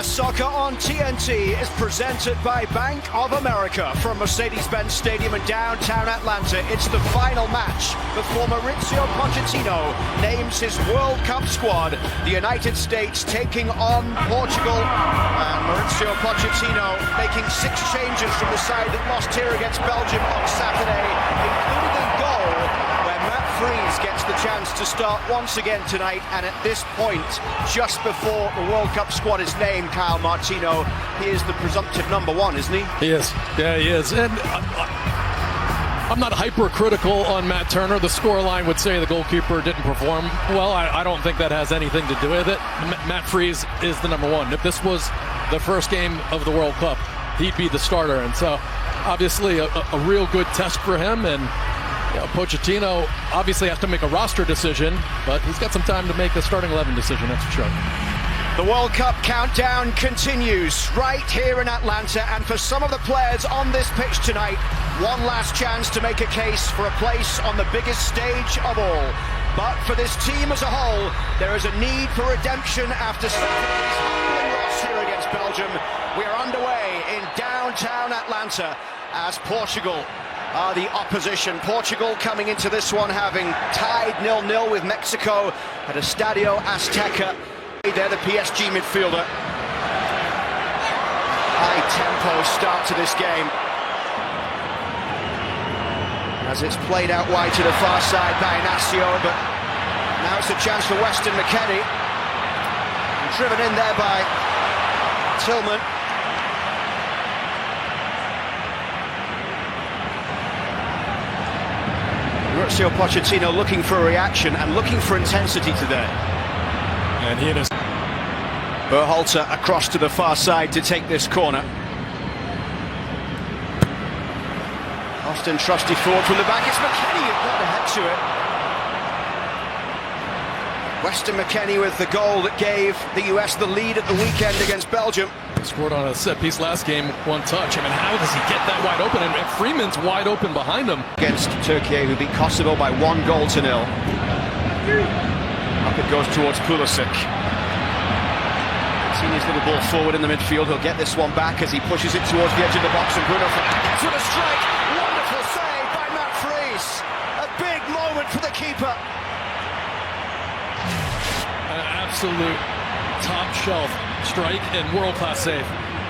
US Soccer on TNT is presented by Bank of America from Mercedes-Benz Stadium in downtown Atlanta. It's the final match before Mauricio Pochettino names his World Cup squad. The United States taking on Portugal, and Mauricio Pochettino making 6 changes from the side that lost here against Belgium on Saturday, including a goal where Matt Freese gets the chance to start once again tonight. And at this point, just before the World Cup squad is named, Kyle Martino, he is the presumptive number 1, isn't he? He is. Yeah, he is. And I'm not hypercritical on Matt Turner. The scoreline would say the goalkeeper didn't perform well. I don't think that has anything to do with it. Matt Freese is the number 1. If this was the first game of the World Cup, he'd be the starter. And so, obviously, a real good test for him. And Pochettino obviously has to make a roster decision, but he's got some time to make a starting 11 decision, that's for sure. The World Cup countdown continues right here in Atlanta, and for some of the players on this pitch tonight, one last chance to make a case for a place on the biggest stage of all. But for this team as a whole, there is a need for redemption after Saturday's humbling loss here against Belgium. We are underway in downtown Atlanta as Portugal are the opposition. Portugal coming into this one having tied 0-0 with Mexico at Estadio Azteca. They're the PSG midfielder. High tempo start to this game, as it's played out wide to the far side by Inacio, but now it's a chance for Weston McKennie. Driven in there by Tillman. Mauricio Pochettino looking for a reaction and looking for intensity today. And he is. Berhalter across to the far side to take this corner. Austin trusty forward from the back. It's McKennie who got the head to it. Weston McKennie with the goal that gave the US the lead at the weekend against Belgium. Scored on a set piece last game, 1 touch. I mean, how does he get that wide open? And Freeman's wide open behind him. Against Turkey, who beat Kosovo by 1-0. Up it goes towards Pulisic. Seen his little ball forward in the midfield. He'll get this one back as he pushes it towards the edge of the box, and Bruno Fernandes with a strike. Wonderful save by Matt Freese. A big moment for the keeper. An absolute top shelf strike and world-class save.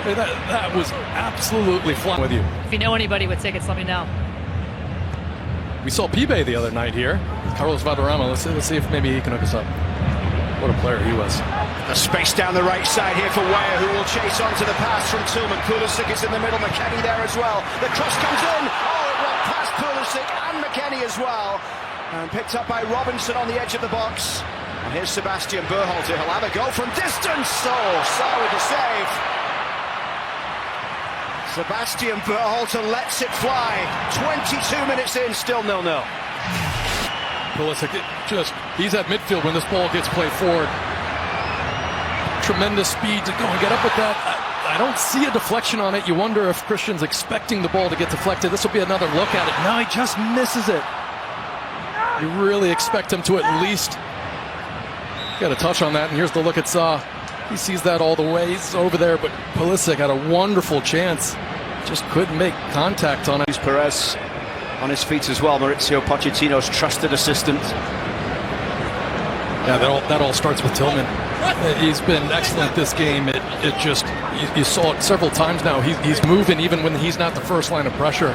That was absolutely flying with you. If you know anybody with tickets, let me know. We saw Pibe the other night here. Carlos Valderrama. Let's see if maybe he can hook us up. What a player he was. A space down the right side here for Weah, who will chase onto the pass from Tillman. Pulisic is in the middle, McKennie there as well. The cross comes in. Oh, it went past Pulisic and McKennie as well. And picked up by Robinson on the edge of the box. And here's Sebastian Berhalter. He'll have a go from distance. Oh, Sarr with the save. Sebastian Berhalter lets it fly. 22 minutes in, still 0-0. Pulisic, he's at midfield when this ball gets played forward. Tremendous speed to go and get up with that. I don't see a deflection on it. You wonder if Christian's expecting the ball to get deflected. This will be another look at it. No, he just misses it. You really expect him to at least get a touch on that. And here's the look at Sarr. He sees that all the way. He's over there, but Pulisic had a wonderful chance. Just couldn't make contact on it. Perez on his feet as well. Mauricio Pochettino's trusted assistant. Yeah, that all starts with Tillman. He's been excellent this game. It just, you saw it several times now. He's moving even when he's not the first line of pressure.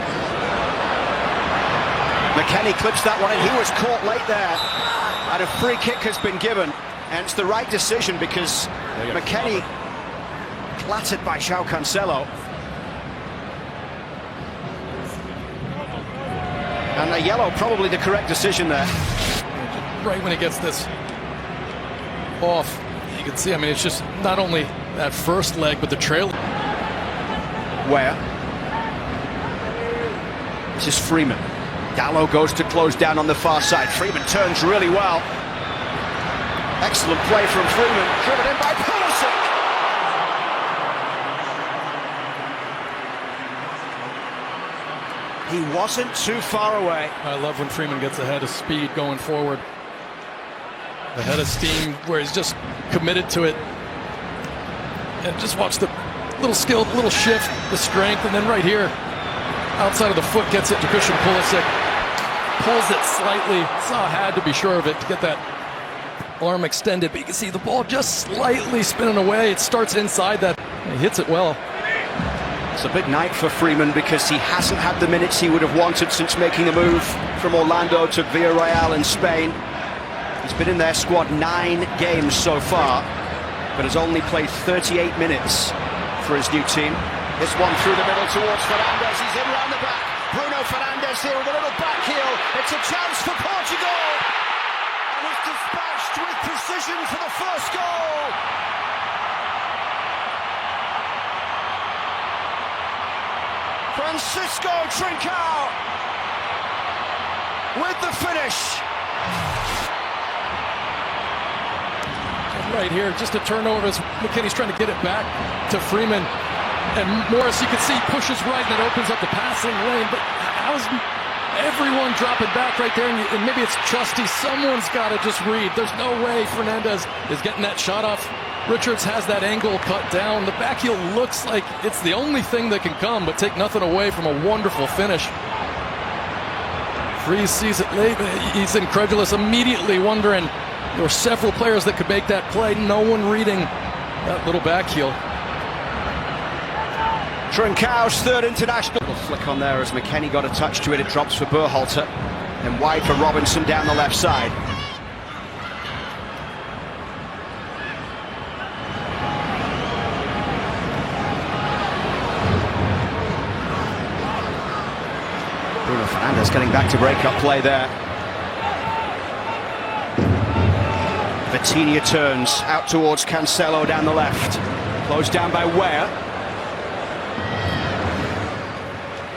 McKennie clips that one, and he was caught late there. And a free kick has been given. And it's the right decision because McKennie clattered by João Cancelo. And a yellow, probably the correct decision there. Right when he gets this off, you can see, I mean, it's just not only that first leg, but the trail. Where? This is Freeman. Dallo goes to close down on the far side. Freeman turns really well. Excellent play from Freeman, driven in by Pulisic. He wasn't too far away. I love when Freeman gets ahead of speed going forward. The head of steam where he's just committed to it. And just watch the little skill, little shift, the strength, and then right here, outside of the foot, gets it to Christian Pulisic. Pulls it slightly. Saw had to be sure of it to get that arm extended, but you can see the ball just slightly spinning away. It starts inside that. He hits it well. It's a big night for Freeman because he hasn't had the minutes he would have wanted since making the move from Orlando to Villarreal in Spain. He's been in their squad 9 games so far, but has only played 38 minutes for his new team. This one through the middle towards Fernandes. He's in round the back. Bruno Fernandes here with a little back heel. It's a chance for Portugal. And it's dispatched with precision for the first goal. Francisco Trincao with the finish. And right here, just a turnover as McKinney's trying to get it back to Freeman. And Morris, you can see, pushes right, and that opens up the passing lane. But how's everyone dropping back right there? And maybe it's Trusty. Someone's got to just read. There's no way Fernandes is getting that shot off. Richards has that angle cut down. The back heel looks like it's the only thing that can come, but take nothing away from a wonderful finish. Freeze sees it late. He's incredulous, immediately wondering. There were several players that could make that play. No one reading that little back heel. Trincao's third international. Little flick on there as McKennie got a touch to it. It drops for Berhalter. Then wide for Robinson down the left side. Bruno Fernandes getting back to break-up play there. Vitinha turns out towards Cancelo down the left. Closed down by Weah.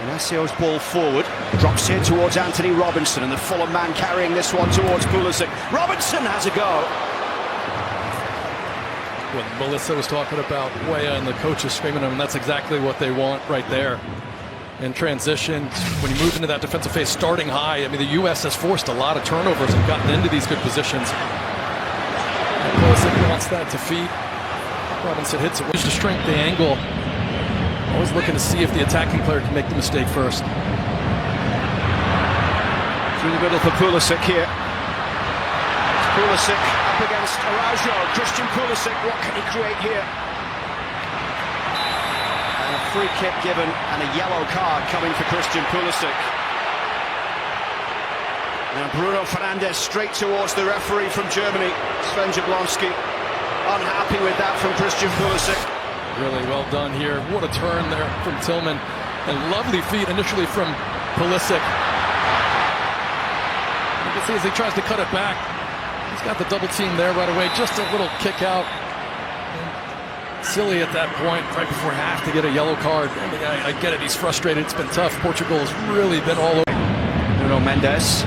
Inacio's ball forward. Drops here towards Anthony Robinson, and the Fulham man carrying this one towards Pulisic. Robinson has a go. When Melissa was talking about Weah and the coaches screaming at him, that's exactly what they want right there. In transition, when you move into that defensive phase, starting high, I mean, the U.S. has forced a lot of turnovers and gotten into these good positions. Pulisic wants that to feed. Robinson hits it. Just to strength the angle. Always looking to see if the attacking player can make the mistake first. Through the middle for Pulisic here. It's Pulisic up against Araujo. Christian Pulisic, what can he create here? And a free kick given and a yellow card coming for Christian Pulisic. And Bruno Fernandes straight towards the referee from Germany, Sven Jablonski. Unhappy with that from Christian Pulisic. Really well done here. What a turn there from Tillman. And lovely feet initially from Pulisic. You can see as he tries to cut it back. He's got the double team there right away. Just a little kick out. And silly at that point, right before half, to get a yellow card. I mean, I get it. He's frustrated. It's been tough. Portugal has really been all over. Nuno Mendes.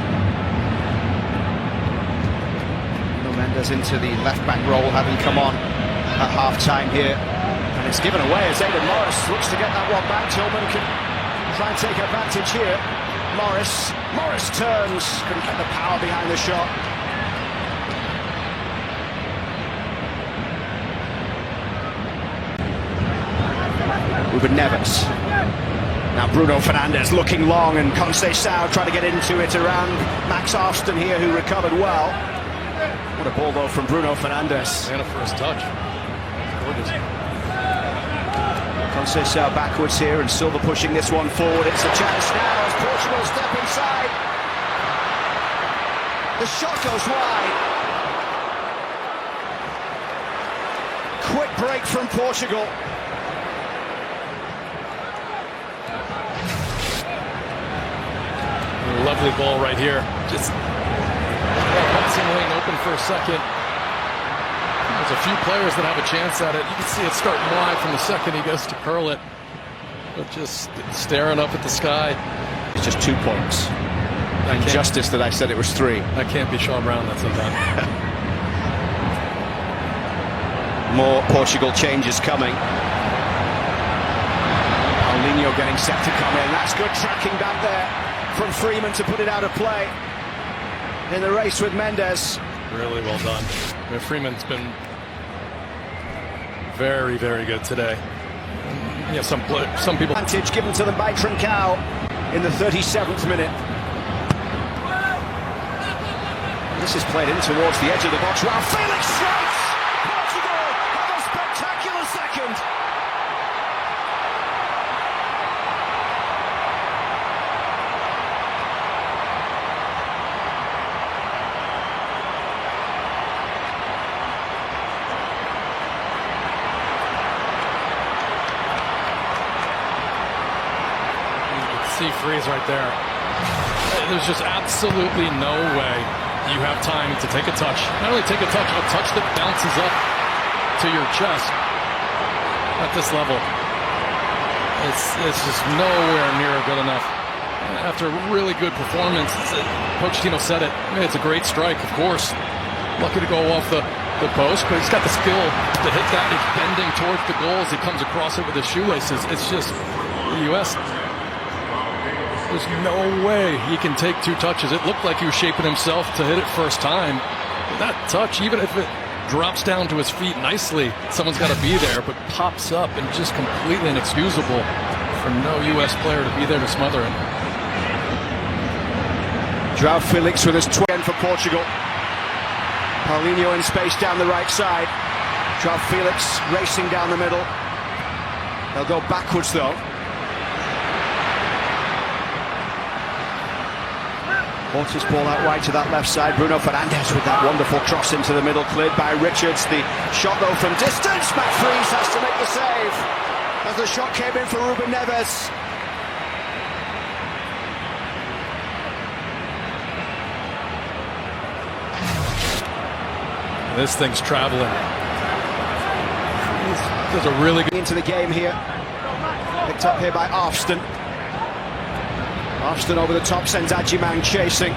Mendes into the left-back role, having come on at half-time here. And it's given away as Aidan Morris looks to get that one back. Tillman can try and take advantage here. Morris turns, couldn't get the power behind the shot. Ruben Neves. Now Bruno Fernandes looking long, and Conceição trying to get into it around Max Austin here, who recovered well. What a ball though from Bruno Fernandes. And a first touch. Gorgeous. Conceição backwards here, and Silva pushing this one forward. It's a chance now as Portugal step inside. The shot goes wide. Quick break from Portugal. Lovely ball right here. Just passing lane open for a second. There's a few players that have a chance at it. You can see it starting wide from the second he goes to curl it. But just staring up at the sky. It's just 2 points. Injustice that I said it was 3. That can't be Sean Brown that's done. More Portugal changes coming. Paulinho getting set to come in. That's good tracking back there from Freeman to put it out of play in the race with Mendes. Really well done. I mean, Freeman's been very, very good today. Yeah, some people. Advantage given to the by Trincao in the 37th minute. This is played in towards the edge of the box. Wow, Felix strikes! Portugal have a spectacular second. Freeze right there. There's just absolutely no way you have time to take a touch. Not only take a touch that bounces up to your chest at this level. It's just nowhere near good enough. After a really good performance, Pochettino said it. It's a great strike, of course. Lucky to go off the post, but he's got the skill to hit that. He's bending towards the goals. He comes across it with his shoelaces. It's just the U.S. There's no way he can take two touches. It looked like he was shaping himself to hit it first time. That touch, even if it drops down to his feet nicely, someone's got to be there, but pops up and just completely inexcusable for no U.S. player to be there to smother him. João Felix with his 20 for Portugal. Paulinho in space down the right side. João Felix racing down the middle. They'll go backwards though. Portis ball out wide to that left side. Bruno Fernandes with that wonderful cross into the middle, cleared by Richards. The shot though from distance. Matt Freese has to make the save as the shot came in for Ruben Neves. This thing's traveling. There's a really good into the game here. Picked up here by Arfston. Arfston over the top, sends Adjiman chasing.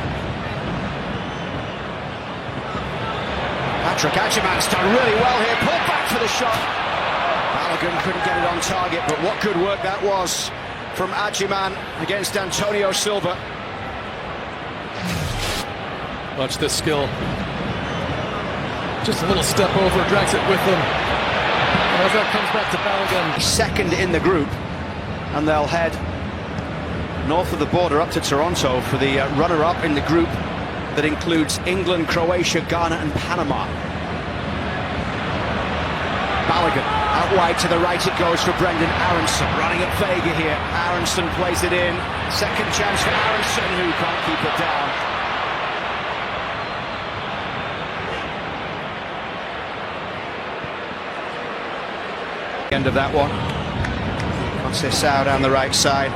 Patrick Adjiman's done really well here, pulled back for the shot. Balogun couldn't get it on target, but what good work that was from Adjiman against Antonio Silva. Watch this skill. Just a little step over, drags it with him. And as that comes back to Balogun. Second in the group, and they'll head north of the border up to Toronto for the runner-up in the group that includes England, Croatia, Ghana and Panama. Balogun out wide to the right, it goes for Brendan Aronson, running at Vega here. Aronson plays it in, second chance for Aronson, who can't keep it down. End of that one. Conceição down the right side.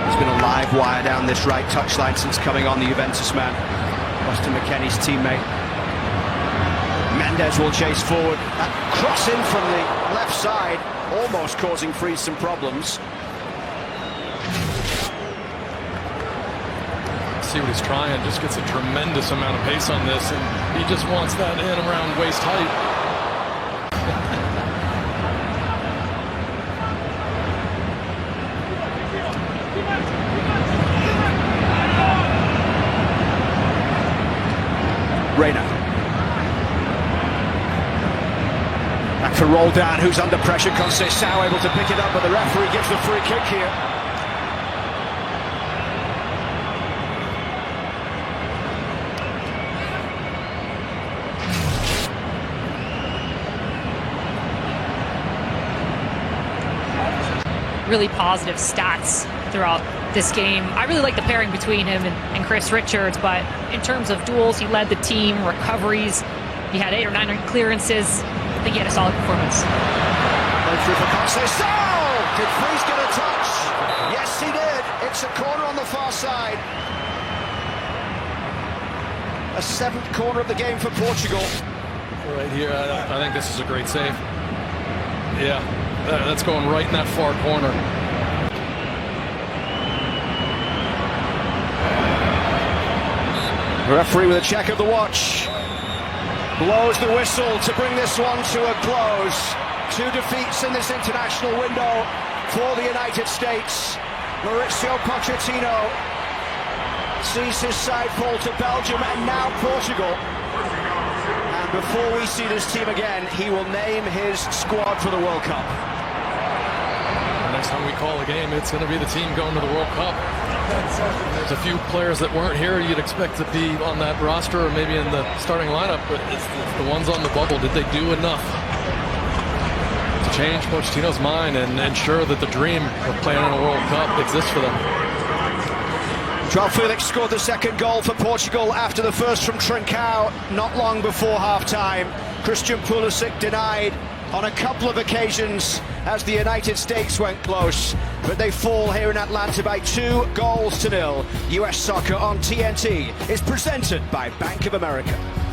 There's been a live wire down this right touchline since coming on, the Juventus man. Austin McKennie's teammate. Mendes will chase forward. That cross in from the left side, almost causing Freeze some problems. See what he's trying, just gets a tremendous amount of pace on this, and he just wants that in around waist height. Reina. Back for roll down, who's under pressure. Conceição able to pick it up, but the referee gives the free kick here. Really positive stats throughout this game. I really like the pairing between him and Chris Richards, but in terms of duels, he led the team, recoveries, he had 8 or 9 clearances. I think he had a solid performance. Going through for Conceição! Did Freeze get a touch? Yes, he did. It's a corner on the far side. A 7th corner of the game for Portugal. Right here, I think this is a great save. Yeah, that's going right in that far corner. The referee with a check of the watch. Blows the whistle to bring this one to a close. 2 defeats in this international window for the United States. Mauricio Pochettino sees his side fall to Belgium, and now Portugal And before we see this team again, he will name his squad for the World Cup. The next time we call a game, it's going to be the team going to the World Cup. There's a few players that weren't here you'd expect to be on that roster or maybe in the starting lineup, but it's the ones on the bubble. Did they do enough to change Pochettino's mind and ensure that the dream of playing in a World Cup exists for them? João Felix scored the second goal for Portugal after the first from Trincao not long before half-time. Christian Pulisic denied on a couple of occasions as the United States went close, but they fall here in Atlanta by 2-0. US Soccer on TNT is presented by Bank of America.